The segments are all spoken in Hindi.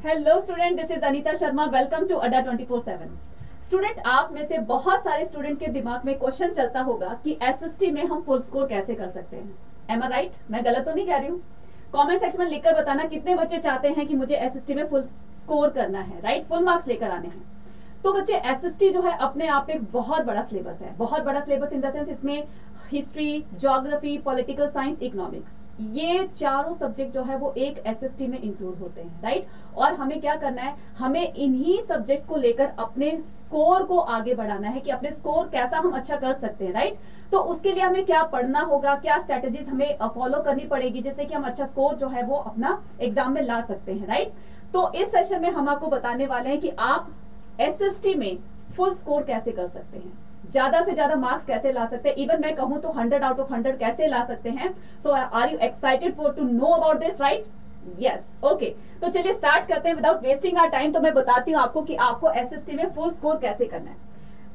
Hello student, this is Anita Sharma. Welcome to Adda 24/7। Student, आप में से बहुत सारे स्टूडेंट के दिमाग में क्वेश्चन चलता होगा कि एसएसटी में हम फुल स्कोर कैसे कर सकते हैं। एम आई राइट? मैं गलत तो नहीं कह रही हूँ? कमेंट सेक्शन में लिखकर बताना कितने बच्चे चाहते हैं कि मुझे एसएसटी में फुल स्कोर करना है, राइट? फुल मार्क्स लेकर आने हैं। तो बच्चे, एसएसटी जो है अपने आप एक बहुत बड़ा सिलेबस है। बहुत बड़ा सिलेबस इन द सेंस इसमें history, geography, political science, economics, ये चारों सब्जेक्ट जो है वो एक एसएसटी में इंक्लूड होते हैं, राइट? और हमें क्या करना है, हमें इन्हीं सब्जेक्ट्स को लेकर अपने स्कोर को आगे बढ़ाना है कि अपने स्कोर कैसा हम अच्छा कर सकते हैं, राइट? तो उसके लिए हमें क्या पढ़ना होगा, क्या स्ट्रेटेजीज हमें फॉलो करनी पड़ेगी जिससे कि हम अच्छा स्कोर जो है वो अपना एग्जाम में ला सकते हैं, राइट? तो इस सेशन में हम आपको बताने वाले हैं कि आप एसएसटी में फुल स्कोर कैसे कर सकते हैं, ज्यादा से ज्यादा मार्क्स कैसे ला सकते हैं, इवन मैं कहूं तो 100 आउट ऑफ 100 कैसे ला सकते हैं। So are you excited for to know about this, right? Yes, okay. तो चलिए स्टार्ट करते हैं विदाउट वेस्टिंग आवर टाइम। तो मैं बताती हूँ आपको कि आपको एसएसटी में फुल स्कोर कैसे करना है।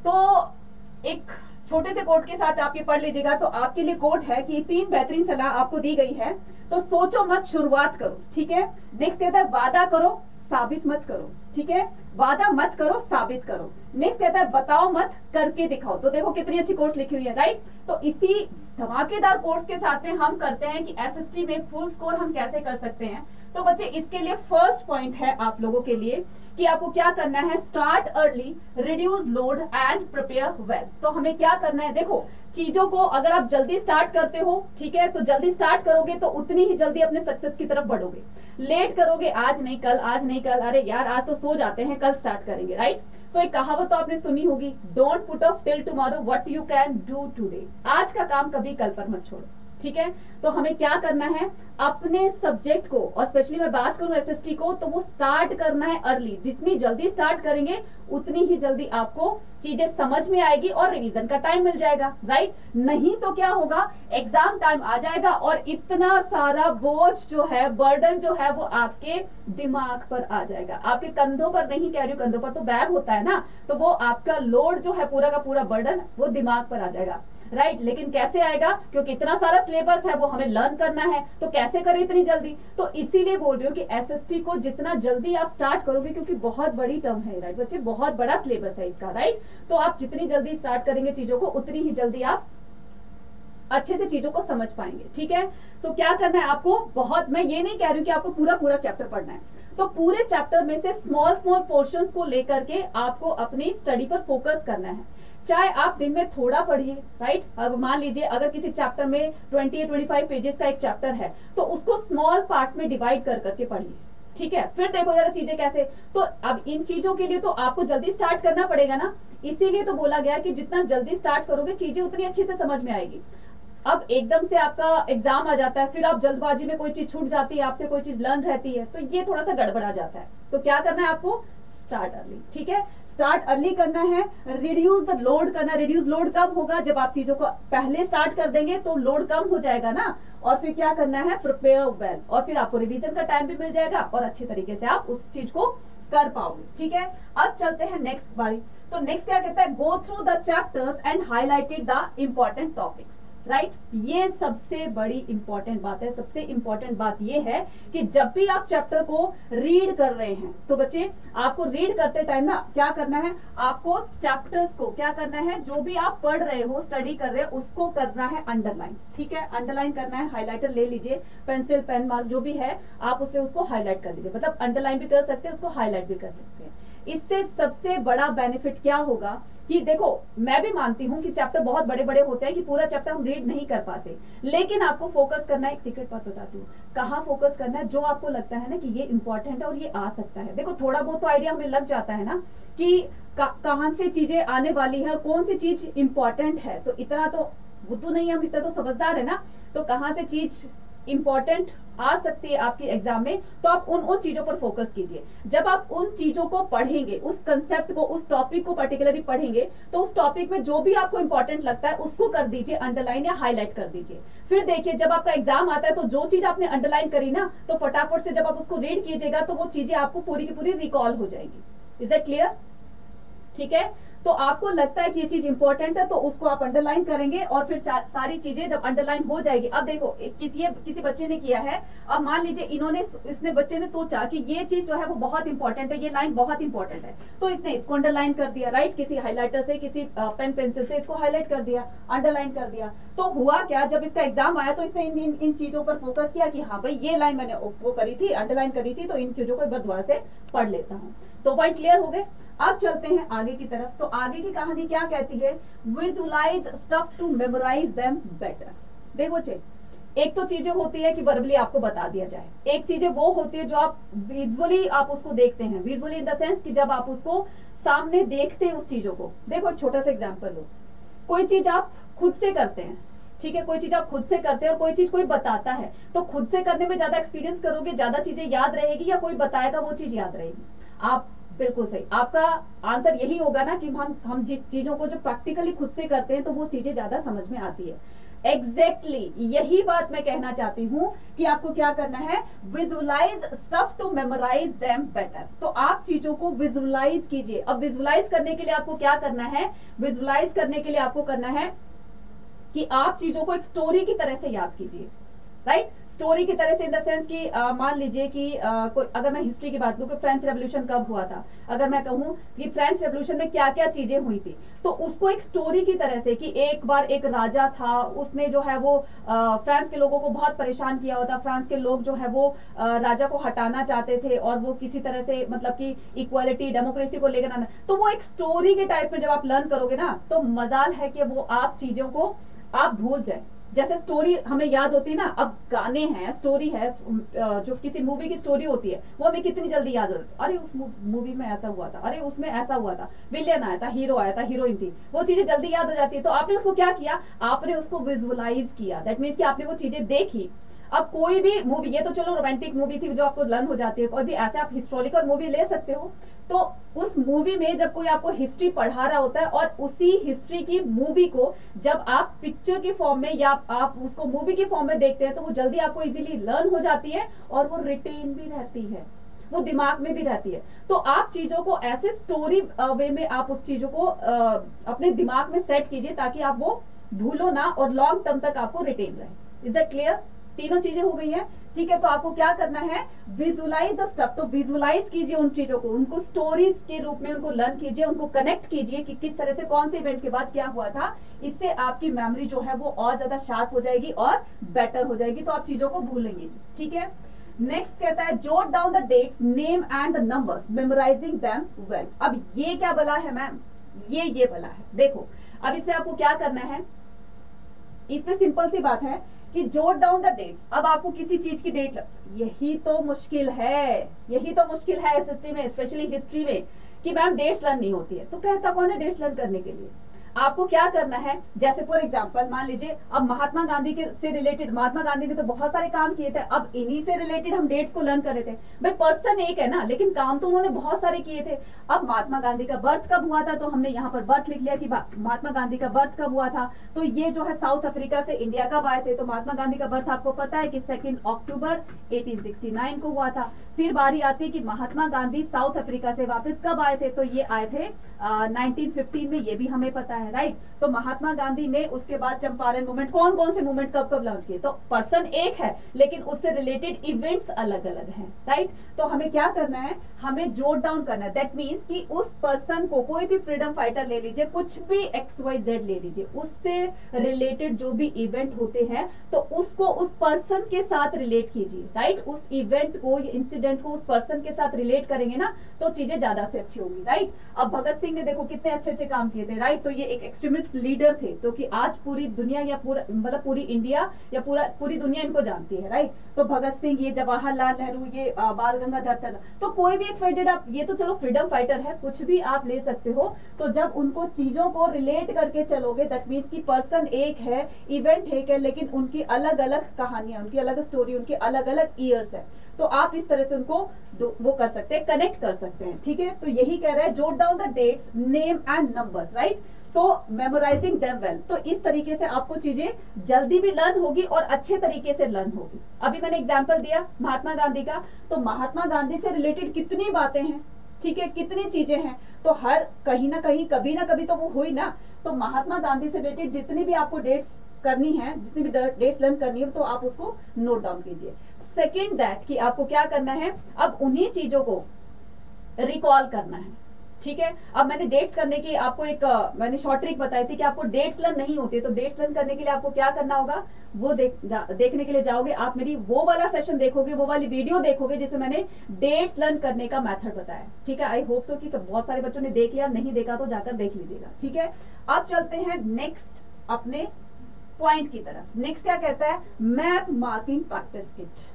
तो एक छोटे से कोट के साथ आप ये पढ़ लीजिएगा। तो आपके लिए कोट है कि 3 बेहतरीन सलाह आपको दी गई है। तो सोचो मत, शुरुआत करो, ठीक है? नेक्स्ट कहता है वादा करो, साबित मत करो, ठीक है? वादा मत करो, साबित करो। नेक्स्ट कहता है बताओ मत, करके दिखाओ। तो देखो कितनी अच्छी कोर्स लिखी हुई है, राइट? तो इसी धमाकेदार कोर्स के साथ में हम करते हैं कि एसएसटी में फुल स्कोर हम कैसे कर सकते हैं। तो बच्चे, इसके लिए फर्स्ट पॉइंट है आप लोगों के लिए कि आपको क्या करना है, start early, reduce load and prepare well. तो हमें क्या करना है, देखो चीजों को अगर आप जल्दी स्टार्ट करते हो, ठीक है, तो जल्दी स्टार्ट करोगे तो उतनी ही जल्दी अपने सक्सेस की तरफ बढ़ोगे। लेट करोगे, आज नहीं कल, आज नहीं कल, अरे यार आज तो सो जाते हैं, कल स्टार्ट करेंगे, राइट? सो एक कहावत तो आपने सुनी होगी, don't put off till tomorrow what you can do today. आज का काम कभी कल पर मत छोड़ो, ठीक है? तो हमें क्या करना है, अपने सब्जेक्ट को, और स्पेशली मैं बात करूं एसएसटी को, तो वो स्टार्ट करना है अर्ली। जितनी जल्दी स्टार्ट करेंगे उतनी ही जल्दी आपको चीजें समझ में आएगी और रिवीजन का टाइम मिल जाएगा, राइट? नहीं तो क्या होगा, एग्जाम टाइम आ जाएगा और इतना सारा बोझ जो है, बर्डन जो है वो आपके दिमाग पर आ जाएगा। आपके कंधों पर नहीं कह रही हूं, कंधों पर तो बैग होता है ना, तो वो आपका लोड जो है, पूरा का पूरा बर्डन वो दिमाग पर आ जाएगा, राइट? लेकिन कैसे आएगा, क्योंकि इतना सारा सिलेबस है वो हमें लर्न करना है, तो कैसे करें इतनी जल्दी? तो इसीलिए बोल रही हूँ कि एसएसटी को जितना जल्दी आप स्टार्ट करोगे, क्योंकि बहुत बड़ी टर्म है, राइट बच्चे, बहुत बड़ा सिलेबस है इसका, राइट? तो आप जितनी जल्दी स्टार्ट करेंगे चीजों को, उतनी ही जल्दी आप अच्छे से चीजों को समझ पाएंगे, ठीक है? सो क्या करना है आपको, बहुत, मैं ये नहीं कह रही हूँ कि आपको पूरा पूरा चैप्टर पढ़ना है, तो पूरे चैप्टर में से स्मॉल स्मॉल पोर्शंस को लेकर के आपको अपनी स्टडी पर फोकस करना है। चाहे आप दिन में थोड़ा पढ़िए, राइट? अब मान लीजिए अगर किसी चैप्टर में 20-25 पेजेस का एक चैप्टर है, तो उसको स्मॉल पार्ट्स में डिवाइड कर करके पढ़िए, ठीक है? फिर देखो जरा चीजें कैसे। तो अब इन चीजों के लिए तो आपको जल्दी स्टार्ट करना पड़ेगा ना, इसीलिए तो बोला गया कि जितना जल्दी स्टार्ट करोगे चीजें उतनी अच्छी से समझ में आएगी। अब एकदम से आपका एग्जाम आ जाता है, फिर आप जल्दबाजी में कोई चीज छूट जाती है, आपसे कोई चीज लर्न रहती है, तो ये थोड़ा सा गड़बड़ा जाता है। तो क्या करना है आपको, स्टार्ट अर्ली, ठीक है? स्टार्ट अर्ली करना है, रिड्यूस द लोड करना। रिड्यूस लोड कब होगा, जब आप चीजों को पहले स्टार्ट कर देंगे तो लोड कम हो जाएगा ना। और फिर क्या करना है, प्रिपेयर वेल, और फिर आपको रिवीजन का टाइम भी मिल जाएगा और अच्छी तरीके से आप उस चीज को कर पाओगे, ठीक है? अब चलते हैं नेक्स्ट बारी। तो नेक्स्ट क्या कहता है, go through the chapters and highlighted the important topics, right? ये सबसे बड़ी इंपॉर्टेंट बात है। सबसे इंपॉर्टेंट बात ये है कि जब भी आप चैप्टर को रीड कर रहे हैं, तो बच्चे आपको रीड करते टाइम ना क्या करना है, आपको चैप्टर्स को क्या करना है, जो भी आप पढ़ रहे हो, स्टडी कर रहे हो, उसको करना है अंडरलाइन, ठीक है? अंडरलाइन करना है, हाईलाइटर ले लीजिए, पेंसिल, पेन, मार्क जो भी है, आप उससे उसको हाईलाइट कर लीजिए। मतलब अंडरलाइन भी कर सकते हैं, उसको हाईलाइट भी कर सकते हैं। इससे सबसे बड़ा बेनिफिट क्या होगा कि देखो, मैं भी मानती हूं कि चैप्टर बहुत बड़े बड़े होते हैं कि पूरा चैप्टर हम रीड नहीं कर पाते, लेकिन आपको फोकस करना है। एक सीक्रेट बात बताती हूँ, कहाँ फोकस करना है, जो आपको लगता है ना कि ये इंपॉर्टेंट है और ये आ सकता है। देखो थोड़ा बहुत तो आइडिया हमें लग जाता है ना कि कहाँ से चीजें आने वाली है और कौन सी चीज इंपॉर्टेंट है। तो इतना तो बुद्धू नहीं, हम इतना तो समझदार है ना, तो कहाँ से चीज इंपॉर्टेंट आ सकती है आपके एग्जाम में, तो आप उन चीजों पर फोकस कीजिए। जब आप उन चीजों को पढ़ेंगे, उस कंसेप्ट को, उस टॉपिक को पर्टिकुलरली पढ़ेंगे, तो उस टॉपिक में जो भी आपको इंपॉर्टेंट लगता है उसको कर दीजिए अंडरलाइन या हाईलाइट कर दीजिए। फिर देखिए जब आपका एग्जाम आता है तो जो चीज आपने अंडरलाइन करी ना, तो फटाफट से जब आप उसको रीड कीजिएगा तो वो चीजें आपको पूरी की पूरी रिकॉल हो जाएगी। Is that clear? ठीक है? तो आपको लगता है कि ये चीज इंपॉर्टेंट है तो उसको आप अंडरलाइन करेंगे और फिर सारी चीजें जब अंडरलाइन हो जाएगी। अब देखो किसी बच्चे ने किया है, अब मान लीजिए इसने बच्चे ने सोचा कि ये चीज जो है वो बहुत इंपॉर्टेंट है, ये लाइन बहुत इंपॉर्टेंट है, तो इसने इसको अंडरलाइन कर दिया, राइट, किसी हाईलाइटर से, किसी पेन पेंसिल से इसको हाईलाइट कर दिया, अंडरलाइन कर दिया। तो हुआ क्या, जब इसका एग्जाम आया तो इसने इन चीजों पर फोकस किया कि हाँ भाई ये लाइन मैंने वो करी थी, अंडरलाइन करी थी, तो इन चीजों को एक बार दोबारा से पढ़ लेता हूँ। तो पॉइंट क्लियर हो गए। अब चलते हैं आगे की तरफ। तो आगे की कहानी क्या कहती है, visualise stuff to memorise them better. देखो एक तो चीजें होती है कि वर्बली आपको बता दिया जाए, एक चीजें वो होती है जो आप विजुअली आप उसको देखते हैं, विजुअली इन द सेंस कि जब आप उसको सामने देखते हैं उस चीजों को। देखो एक छोटा सा एग्जांपल लो, कोई चीज आप खुद से करते हैं, ठीक है, कोई चीज आप खुद से करते हैं और कोई चीज कोई बताता है, तो खुद से करने में ज्यादा एक्सपीरियंस करोगे, ज्यादा चीजें याद रहेगी, या कोई बताएगा वो चीज याद रहेगी? आप बिल्कुल सही, आपका आंसर यही होगा ना कि हम चीजों को जो प्रैक्टिकली खुद से करते हैं तो वो चीजें ज्यादा समझ में आती है। एग्जैक्टली यही बात मैं कहना चाहती हूँ कि आपको क्या करना है, visualise stuff to memorise them better. तो आप चीजों को विजुअलाइज कीजिए। अब विजुअलाइज करने के लिए आपको क्या करना है, विजुअलाइज करने के लिए आपको करना है कि आप चीजों को एक स्टोरी की तरह से याद कीजिए, राइट, स्टोरी की तरह से इन द सेंस कि मान लीजिए कि अगर मैं हिस्ट्री की बात करूं कि फ्रेंच रेवोल्यूशन कब हुआ था, अगर मैं कहूं कि फ्रेंच रेवोल्यूशन में क्या क्या चीजें हुई थी, तो उसको एक स्टोरी की तरह से कि एक बार एक राजा था, उसने जो है वो फ्रांस के लोगों को बहुत परेशान किया हुआ था, फ्रांस के लोग जो है वो राजा को हटाना चाहते थे और वो किसी तरह से मतलब कि इक्वालिटी डेमोक्रेसी को लेकर आना, तो वो एक स्टोरी के टाइप में जब आप लर्न करोगे ना तो मजाल है कि वो आप चीजों को आप भूल जाए। जैसे स्टोरी हमें याद होती है ना, अब गाने हैं, स्टोरी है, जो किसी मूवी की स्टोरी होती है वो हमें कितनी जल्दी याद होती है, अरे उस मूवी में ऐसा हुआ था, अरे उसमें ऐसा हुआ था, विलेन आया था, हीरो आया था, हीरोइन थी, वो चीजें जल्दी याद हो जाती है। तो आपने उसको क्या किया, आपने उसको विजुअलाइज किया, दैट मीन्स कि आपने वो चीजें देखी। अब कोई भी मूवी, ये तो चलो रोमांटिक मूवी थी जो आपको लर्न हो जाती है, कोई भी ऐसे आप हिस्टोरिकल मूवी ले सकते हो, तो उस मूवी में जब कोई आपको हिस्ट्री पढ़ा रहा होता है और उसी हिस्ट्री की मूवी को जब आप पिक्चर की फॉर्म में या आप उसको मूवी की फॉर्म में देखते हैं तो वो जल्दी आपको इजीली लर्न हो जाती है और वो रिटेन भी रहती है, वो दिमाग में भी रहती है। तो आप चीजों को ऐसे स्टोरी वे में आप उस चीजों को अपने दिमाग में सेट कीजिए ताकि आप वो भूलो ना और लॉन्ग टर्म तक आपको रिटेन रहे। Is that clear? तीनों चीजें हो गई हैं, ठीक है। तो आपको क्या करना है, विजुअलाइज द स्टफ। तो विजुअलाइज कीजिए उन चीजों को, उनको स्टोरीज के रूप में उनको लर्न कीजिए, उनको कनेक्ट कीजिए कि किस तरह से कौन से इवेंट के बाद क्या हुआ था। इससे आपकी मेमोरी जो है वो और ज्यादा शार्प हो जाएगी और बेटर हो जाएगी, तो आप चीजों को भूलेंगे, ठीक है। नेक्स्ट कहता है jot down the dates, name and the numbers, memorising them well. अब ये क्या बला है मैम, ये बला है। देखो अब इसमें आपको क्या करना है, इसमें सिंपल सी बात है कि जोट डाउन द डेट्स। अब आपको किसी चीज की डेट, यही तो मुश्किल है, यही तो मुश्किल है एसएसटी में, स्पेशली हिस्ट्री में, कि मैम डेट्स लर्न नहीं होती है। तो कहता कौन है डेट्स लर्न करने के लिए? आपको क्या करना है, जैसे फॉर एग्जांपल मान लीजिए अब महात्मा गांधी के से रिलेटेड, महात्मा गांधी ने तो बहुत सारे काम किए थे, अब इन्हीं से रिलेटेड हम डेट्स को लर्न कर रहे थे। भाई पर्सन एक है ना, लेकिन काम तो उन्होंने बहुत सारे किए थे। अब महात्मा गांधी का बर्थ कब हुआ था, तो हमने यहाँ पर बर्थ लिख लिया कि महात्मा गांधी का बर्थ कब हुआ था। तो ये जो है साउथ अफ्रीका से इंडिया कब आए थे, तो महात्मा गांधी का बर्थ आपको पता है कि 2 अक्टूबर 1869 को हुआ था। फिर बारी आती है कि महात्मा गांधी साउथ अफ्रीका से वापस कब आए थे, तो ये आए थे 1915 में, ये भी हमें पता है, राइट। तो महात्मा गांधी ने उसके बाद चंपारण मूवमेंट, कौन कौन से मूवमेंट कब कब लॉन्च किए, तो पर्सन एक है लेकिन उससे रिलेटेड इवेंट्स अलग अलग हैं, राइट। तो हमें क्या करना है, हमें जोट डाउन करना है। दैट मीन्स कि उस पर्सन को, कोई भी फ्रीडम फाइटर ले लीजिए, कुछ भी XYZ ले लीजिए, उससे रिलेटेड जो भी इवेंट होते हैं तो उसको उस पर्सन के साथ रिलेट कीजिए, राइट। उस इवेंट को, इंसिडेंट को उस पर्सन के साथ रिलेट करेंगे ना तो चीजें ज्यादा से अच्छी होंगी, राइट। अब भगत सिंह ने देखो कितने अच्छे अच्छे काम किए थे, राइट। तो ये एक एक्सट्रीमिस्ट लीडर थे, तो कि आज पूरी दुनिया या पूरा मतलब पूरी इंडिया या पूरी दुनिया इनको जानती है, राइट। तो भगत सिंह, ये जवाहरलाल नेहरू, ये बाल गंगाधर तिलक, तो कोई भी एक्सवाइजेड आप, ये तो चलो फ्रीडम फाइटर है, कुछ भी आप ले सकते हो। तो जब उनको चीजों को रिलेट करके चलोगे, दैट मीन्स कि पर्सन एक है, इवेंट एक है, लेकिन उनकी अलग अलग कहानियां, उनकी अलग स्टोरी, उनके अलग अलग ईयर्स है। तो आप इस तरह से उनको वो कर सकते हैं, कनेक्ट कर सकते हैं, ठीक है। तो यही कह रहा है jot down the dates, name and numbers, right. तो मेमोराइजिंग देम वेल, तो इस तरीके से आपको चीजें जल्दी भी लर्न होगी और अच्छे तरीके से लर्न होगी। अभी मैंने एग्जांपल दिया महात्मा गांधी का, तो महात्मा गांधी से रिलेटेड कितनी बातें हैं, ठीक है, कितनी चीजें हैं, तो हर कहीं ना कहीं कभी ना कभी तो वो हुई ना। तो महात्मा गांधी से रिलेटेड जितनी भी आपको डेट्स करनी है, जितनी भी डेट्स लर्न करनी है, तो आप उसको नोट डाउन कीजिए। सेकेंड दैट कि आपको क्या करना है, अब उन्हीं चीजों को रिकॉल करना है। ठीक है, अब मैंने डेट्स करने की आपको एक मैंने शॉर्ट ट्रिक बताई थी कि आपको डेट्स लर्न नहीं होती, तो डेट्स लर्न करने के लिए आपको क्या करना होगा, वो देखने के लिए जाओगे आप, मेरी वो वाला सेशन देखोगे, वो वाली वीडियो देखोगे जिसमें मैंने डेट्स लर्न करने का मेथड बताया। ठीक है, आई होप सो कि सब बहुत सारे बच्चों ने देख लिया, नहीं देखा तो जाकर देख लीजिएगा। ठीक है, अब चलते हैं नेक्स्ट अपने पॉइंट की तरफ। नेक्स्ट क्या कहता है, मैप मार्किंग प्रैक्टिस किट।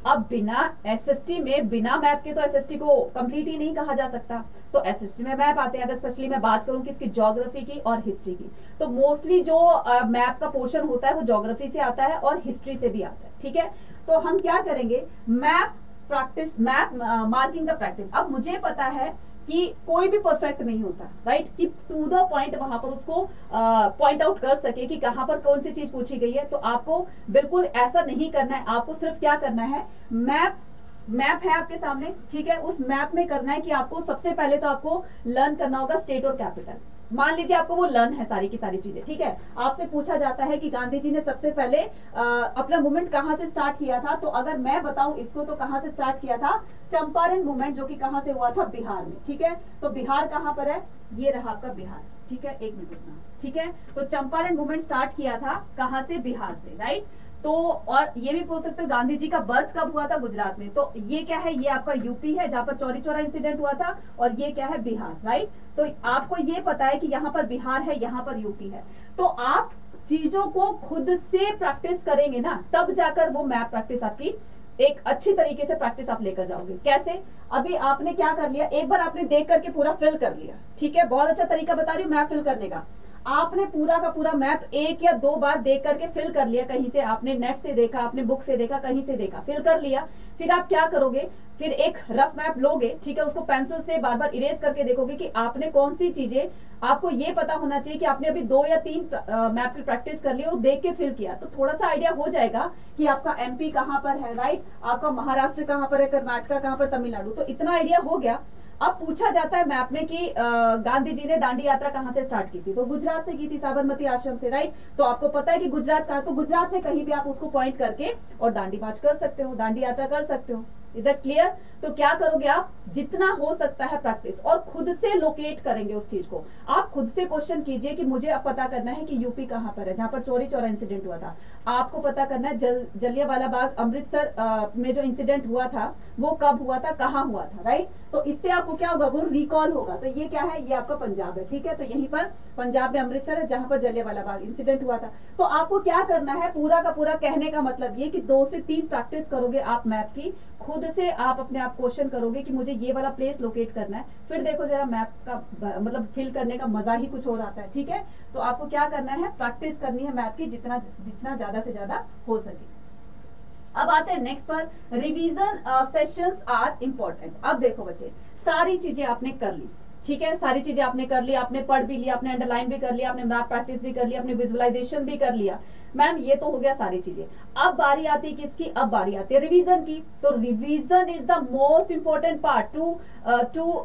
अब बिना एसएसटी में, बिना मैप के तो एसएसटी को कंप्लीट ही नहीं कहा जा सकता। तो एसएसटी में मैप आते हैं। अगर स्पेशली मैं बात करूं किसकी, ज्योग्राफी की और हिस्ट्री की, तो मोस्टली जो मैप का पोर्शन होता है वो ज्योग्राफी से आता है और हिस्ट्री से भी आता है। ठीक है, तो हम क्या करेंगे, map practice, map marking the practice. अब मुझे पता है कि कोई भी परफेक्ट नहीं होता, राइट, कि टू द पॉइंट वहां पर उसको पॉइंट आउट कर सके कि कहां पर कौन सी चीज पूछी गई है। तो आपको बिल्कुल ऐसा नहीं करना है, आपको सिर्फ क्या करना है, मैप है आपके सामने, ठीक है, उस मैप में करना है कि आपको सबसे पहले तो आपको लर्न करना होगा स्टेट और कैपिटल। मान लीजिए आपको वो लर्न है सारी की सारी चीजें। ठीक है, आपसे पूछा जाता है कि गांधी जी ने सबसे पहले अपना मूवमेंट कहां से स्टार्ट किया था, तो अगर मैं बताऊं इसको तो कहां से स्टार्ट किया था, चंपारण मूवमेंट, जो कि कहां से हुआ था, बिहार में। ठीक है, तो बिहार कहां पर है, ये रहा आपका बिहार। ठीक है, एक मिनट रुकना। ठीक है, तो चंपारण मूवमेंट स्टार्ट किया था कहां से, बिहार से, राइट। तो और ये भी पूछ सकते हो गांधी जी का बर्थ कब हुआ था, गुजरात में। तो ये क्या है, ये आपका यूपी है जहां पर चौरी चौरा इंसिडेंट हुआ था, और ये क्या है, बिहार, राइट। तो आपको ये पता है कि यहाँ पर बिहार है, यहाँ पर यूपी है। तो आप चीजों को खुद से प्रैक्टिस करेंगे ना, तब जाकर वो मैप प्रैक्टिस आपकी एक अच्छी तरीके से प्रैक्टिस आप लेकर जाओगे। कैसे, अभी आपने क्या कर लिया, एक बार आपने देख करके पूरा फिल कर लिया। ठीक है, बहुत अच्छा तरीका बता रही हूँ मैप फिल करने का। आपने पूरा का पूरा मैप एक या दो बार देख करके फिल कर लिया, कहीं से आपने नेट से देखा, आपने बुक से देखा, कहीं से देखा, फिल कर लिया। फिर आप क्या करोगे, फिर एक रफ मैप लोगे, ठीक है, उसको पेंसिल से बार बार इरेज करके देखोगे कि आपने कौन सी चीजें, आपको ये पता होना चाहिए कि आपने अभी 2 या 3 मैप की प्रैक्टिस कर ली और देख के फिल किया, तो थोड़ा सा आइडिया हो जाएगा कि आपका एमपी कहाँ पर है, राइट, आपका महाराष्ट्र कहाँ पर है, कर्नाटका कहाँ पर, तमिलनाडु। तो इतना आइडिया हो गया। अब पूछा जाता है मैप में कि गांधी जी ने दांडी यात्रा कहां से स्टार्ट की थी, तो गुजरात से की थी, साबरमती आश्रम से, राइट। तो आपको पता है कि गुजरात का, तो गुजरात में कहीं भी आप उसको पॉइंट करके और दांडी मार्च कर सकते हो, दांडी यात्रा कर सकते हो। Is that clear? तो क्या करोगे आप, जितना हो सकता है प्रैक्टिस, और खुद से लोकेट करेंगे उस चीज को। आप खुद से क्वेश्चन कीजिए कि मुझे अब पता करना है कि यूपी कहां पर है, जहां पर चौरी चौरा इंसिडेंट हुआ था। आपको पता करना है जलियांवाला बाग, अमृतसर में जो इंसिडेंट हुआ था वो कब हुआ था, कहां हुआ था, राइट। तो इससे आपको क्या होगा, वो रिकॉल होगा। तो ये क्या है, ये आपका पंजाब है, ठीक है। तो यहीं पर पंजाब में अमृतसर है जहां पर जलियांवाला बाग इंसिडेंट हुआ था। तो आपको क्या करना है, पूरा का पूरा कहने का मतलब ये कि 2 से 3 प्रैक्टिस करोगे आप मैप की, खुद से आप अपने आप क्वेश्चन करोगे कि मुझे ये वाला प्लेस लोकेट करना है। फिर देखो जरा मैप का मतलब फिल करने का मजा ही कुछ और आता है, ठीक है। तो आपको क्या करना है, प्रैक्टिस करनी है मैप की जितना ज्यादा से ज्यादा हो सके। अब आते हैं नेक्स्ट पर, रिवीजन सेशंस आर इंपॉर्टेंट। अब देखो बच्चे, सारी चीजें आपने कर ली, ठीक है, सारी चीजें आपने कर ली, आपने पढ़ भी लिया, आपने अंडरलाइन भी कर लिया, आपने मैप प्रैक्टिस भी कर लिया, आपने विजुअलाइजेशन भी कर लिया। मैम ये तो हो गया सारी चीजें। अब बारी आती है किसकी, अब बारी आती है रिवीजन की। तो revision is the most important part two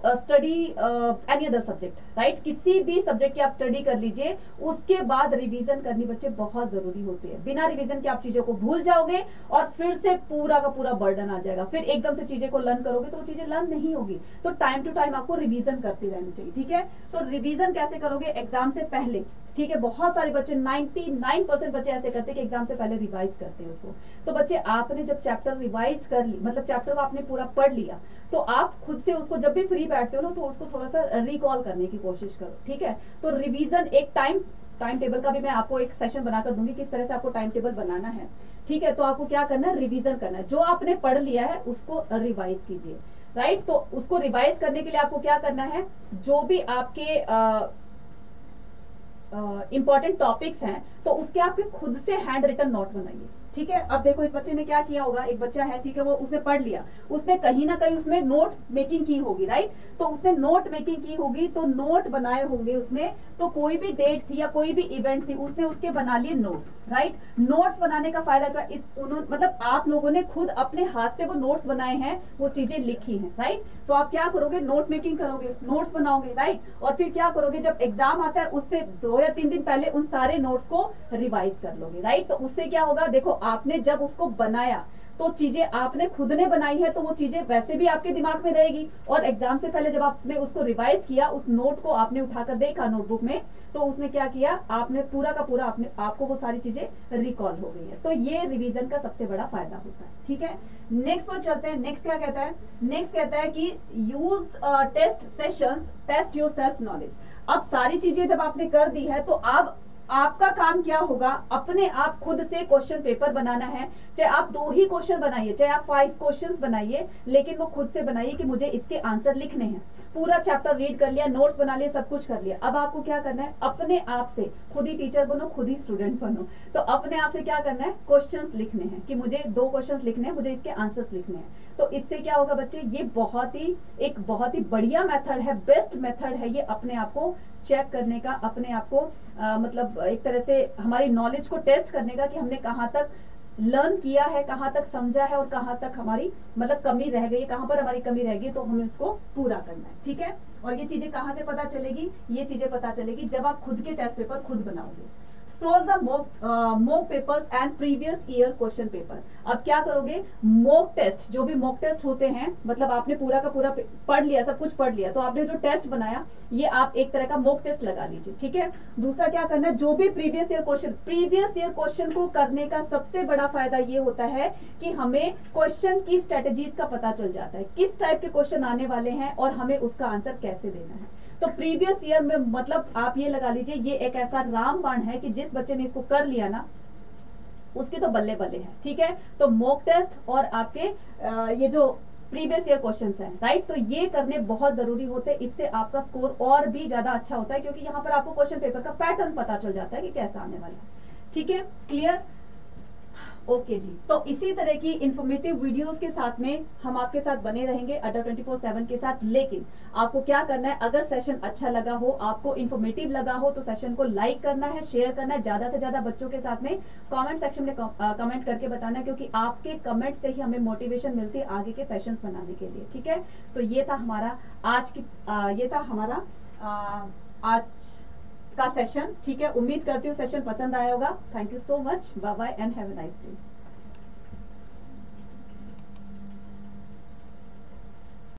study any other subject, right. किसी भी सब्जेक्ट की आप स्टडी कर लीजिए, उसके बाद रिवीजन करनी बच्चे बहुत जरूरी होती है। बिना रिवीजन के आप चीजों को भूल जाओगे और फिर से पूरा का पूरा बर्डन आ जाएगा। फिर एकदम से चीजें को लर्न करोगे तो वो चीजें लर्न नहीं होगी। तो टाइम टू टाइम आपको रिवीजन करती रहनी चाहिए, ठीक है। तो रिवीजन कैसे करोगे, एग्जाम से पहले, ठीक है। बहुत सारे बच्चे 99% बच्चे ऐसे करते हैं कि एग्जाम से पहले रिवाइज करते हैं उसको। तो बच्चे आपने जब चैप्टर रिवाइज कर ली, मतलब चैप्टर को आपने पूरा पढ़ लिया, तो आप खुद से उसको जब भी फ्री बैठते हो ना, तो उसको थोड़ा सा रिकॉल करने की कोशिश करो, ठीक है। तो रिवीजन एक टाइम टेबल का भी मैं आपको एक सेशन बनाकर दूंगी, किस तरह से आपको टाइम टेबल बनाना है, ठीक है। तो आपको क्या करना है, रिवीजन करना है। जो आपने पढ़ लिया है उसको रिवाइज कीजिए, राइट। तो उसको रिवाइज करने के लिए आपको क्या करना है, जो भी आपके इंपॉर्टेंट टॉपिक्स हैं, तो उसके आपके खुद से हैंड रिटन नोट बनाइए, ठीक है। अब देखो इस बच्चे ने क्या किया होगा, एक बच्चा है, ठीक है, वो उसने पढ़ लिया, उसने कहीं ना कहीं उसमें नोट मेकिंग की होगी, राइट। तो उसने नोट मेकिंग की होगी, तो नोट बनाए होंगे उसने, तो कोई भी डेट थी या कोई भी इवेंट थी, उसने उसके बना लिए नोट्स, राइट। नोट्स बनाने का फायदा क्या, इस उन्होंने मतलब आप लोगों ने खुद अपने हाथ से वो नोट्स बनाए हैं, वो चीजें लिखी हैं, राइट। तो आप क्या करोगे, नोट मेकिंग करोगे, नोट्स बनाओगे, राइट। और फिर क्या करोगे, जब एग्जाम आता है उससे 2 या 3 दिन पहले उन सारे नोट्स को रिवाइज कर लोगे, राइट। तो उससे क्या होगा, देखो आपने जब उसको बनाया तो चीजें आपने खुद ने बनाई है, तो वो चीजें वैसे भी आपके दिमाग में रहेगी, और एग्जाम से पहले जब आपने उसको रिवाइज किया, उस नोट को आपने उठाकर देखा नोटबुक में, तो उसने क्या किया, आपने पूरा का पूरा आपको वो सारी चीजें रिकॉल हो गई है। तो ये रिवीजन का सबसे बड़ा फायदा होता है, ठीक है। नेक्स्ट पर चलते हैं। नेक्स्ट क्या कहता है, नेक्स्ट कहता है कि use test sessions, test yourself knowledge. अब सारी चीजें जब आपने कर दी है, तो अब आपका काम क्या होगा, अपने आप खुद से क्वेश्चन पेपर बनाना है। चाहे आप 2 ही क्वेश्चन बनाइए, चाहे आप 5 क्वेश्चंस बनाइए, लेकिन वो खुद से बनाइए कि मुझे इसके आंसर लिखने हैं। पूरा चैप्टर रीड कर लिया, नोट्स बना लिए, सब कुछ कर लिया। अब आपको क्या करना है, अपने आप से खुद ही टीचर बनो, खुद ही स्टूडेंट बनो। तो अपने आप से क्या करना है, क्वेश्चंस लिखने हैं कि मुझे 2 क्वेश्चंस लिखने हैं, मुझे इसके आंसर्स लिखने हैं। तो इससे क्या होगा बच्चे, ये एक बहुत ही बढ़िया मेथड है, बेस्ट मेथड है ये अपने आप को चेक करने का, अपने आप को मतलब एक तरह से हमारी नॉलेज को टेस्ट करने का, कि हमने कहाँ तक लर्न किया है, कहाँ तक समझा है, और कहाँ तक हमारी मतलब कमी रह गई, कहाँ पर हमारी कमी रह गई, तो हमें इसको पूरा करना है, ठीक है। और ये चीजें कहाँ से पता चलेगी, ये चीजें पता चलेगी जब आप खुद के टेस्ट पेपर खुद बनाओगे। Solve the mock papers and previous year question paper. अब क्या करोगे, मॉक टेस्ट, जो भी मॉक टेस्ट होते हैं, मतलब आपने पूरा का पूरा पढ़ लिया, सब कुछ पढ़ लिया, तो आपने जो टेस्ट बनाया, ये आप एक तरह का मॉक टेस्ट लगा लीजिए, ठीक है। दूसरा क्या करना है, जो भी प्रीवियस ईयर क्वेश्चन को करने का सबसे बड़ा फायदा ये होता है कि हमें क्वेश्चन की स्ट्रेटेजीज का पता चल जाता है, किस टाइप के क्वेश्चन आने वाले हैं और हमें उसका आंसर कैसे देना है। तो प्रीवियस ईयर में मतलब आप ये लगा लीजिए, ये एक ऐसा रामबाण है कि जिस बच्चे ने इसको कर लिया ना, उसकी तो बल्ले बल्ले है, ठीक है। तो मॉक टेस्ट और आपके ये जो प्रीवियस ईयर क्वेश्चंस हैं, राइट, तो ये करने बहुत जरूरी होते हैं। इससे आपका स्कोर और भी ज्यादा अच्छा होता है, क्योंकि यहाँ पर आपको क्वेश्चन पेपर का पैटर्न पता चल जाता है कि कैसा आने वाला है, ठीक है। क्लियर, ओके जी। तो इसी तरह की इंफॉर्मेटिव वीडियोस के साथ में हम आपके साथ बने रहेंगे अड्डा 24/7 के साथ। लेकिन आपको क्या करना है, अगर सेशन अच्छा लगा हो, आपको इंफॉर्मेटिव लगा हो, तो सेशन को लाइक करना है, शेयर करना है, ज्यादा से ज्यादा बच्चों के साथ में कमेंट सेक्शन में कमेंट करके बताना है, क्योंकि आपके कमेंट से ही हमें मोटिवेशन मिलती है आगे के सेशंस बनाने के लिए, ठीक है। तो ये था हमारा आज का सेशन, ठीक है। उम्मीद करती हूँ सेशन पसंद आया होगा। Thank you so much, bye bye and have a nice day.